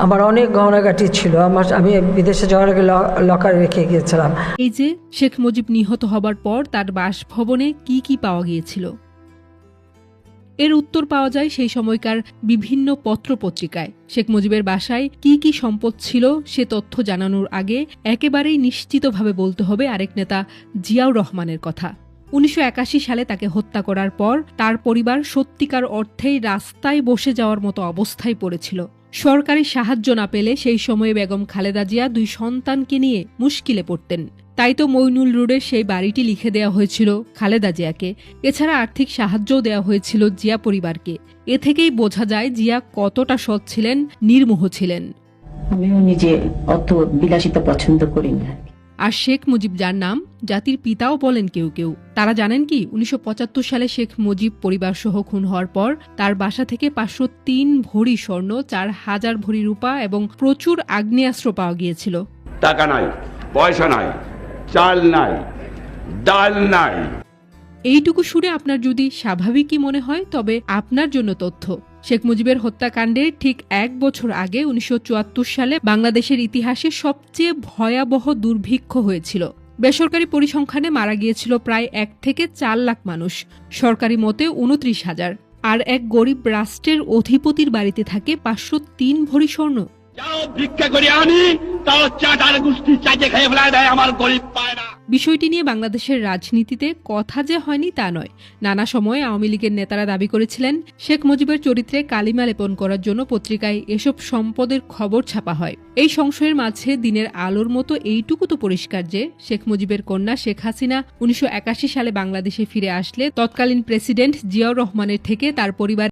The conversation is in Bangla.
আমার অনেক গহনাগাটি ছিল, আমি বিদেশে যাওয়ার আগে লকারে রেখে গিয়েছিলাম। এই যে শেখ মুজিব নিহত হবার পর তার বাসভবনে কি কি পাওয়া গিয়েছিল, এর উত্তর পাওয়া যায় সেই সময়কার বিভিন্ন পত্রপত্রিকায়। শেখ মুজিবের বাসায় কি কি সম্পদ ছিল সে তথ্য জানানোর আগে একেবারেই নিশ্চিতভাবে বলতে হবে আরেক নেতা জিয়াউর রহমানের কথা। ১৯৮১ সালে তাকে হত্যা করার পর তার পরিবার সত্যিকার অর্থেই রাস্তায় বসে যাওয়ার মতো অবস্থায় পড়েছিল। সরকারি সাহায্য না পেলে সেই সময়ে বেগম খালেদা জিয়া ২ সন্তানকে নিয়ে মুশকিলে পড়তেন। তাই তো মইনুল রোডের সেই বাড়িটি লিখে দেওয়া হয়েছিল খালেদা জিয়াকে। এছাড়া আর্থিক সাহায্যও দেওয়া হয়েছিল জিয়া পরিবারকে। এ থেকেই বোঝা যায় জিয়া কতটা সৎ ছিলেন, নির্মোহ ছিলেন। আমিও নিজে অত বিলাসিতা পছন্দ করি না। আর শেখ মুজিব, যার নাম জাতির পিতাও বলেন কেউ কেউ, তারা জানেন কি ১৯৭৫ সালে শেখ মুজিব পরিবার সহ খুন হওয়ার পর তার বাসা থেকে ৫০৩ ভরি স্বর্ণ, ৪,০০০ ভরি রূপা এবং প্রচুর আগ্নেয়াস্ত্র পাওয়া গিয়েছিল। টাকা নাই, পয়সা নাই, চাল নাই, ডাল নাই। এইটুকু শুনে আপনার যদি স্বাভাবিকই মনে হয়, তবে আপনার জন্য তথ্য। শেখ মুজিবের হত্যাকাণ্ডের ঠিক ১ বছর আগে ১৯৭৪ সালে বাংলাদেশের ইতিহাসে সবচেয়ে ভয়াবহ দুর্ভিক্ষ হয়েছিল। বেসরকারি পরিসংখ্যানে মারা গিয়েছিল প্রায় ১ থেকে ৪ লাখ মানুষ, সরকারি মতে ২৯,০০০। আর এক গরিব রাষ্ট্রের অধিপতির বাড়িতে থাকে ৫০৩ ভরি স্বর্ণ। যাও ভিক্ষা করে আনি, তাও চাটার গোষ্ঠী চাইতে খেয়ে ফেলায় দেয়, আমার গরিব পায় না। বিষয়টি নিয়ে বাংলাদেশের রাজনীতিতে কথা যে হয়নি তা নয়। নানা সময়ে আওয়ামী লীগের নেতারা দাবি করেছিলেন শেখ মুজিবের চরিত্রে কালিমা লেপন করার জন্য পত্রিকায় এসব সম্পদের খবর ছাপা হয়। এই সংশয়ের মাঝে দিনের আলোর মতো এইটুকু তো পরিষ্কার যে শেখ মুজিবের কন্যা শেখ হাসিনা ১৯৮১ সালে বাংলাদেশে ফিরে আসলে তৎকালীন প্রেসিডেন্ট জিয়াউর রহমানের থেকে তার পরিবার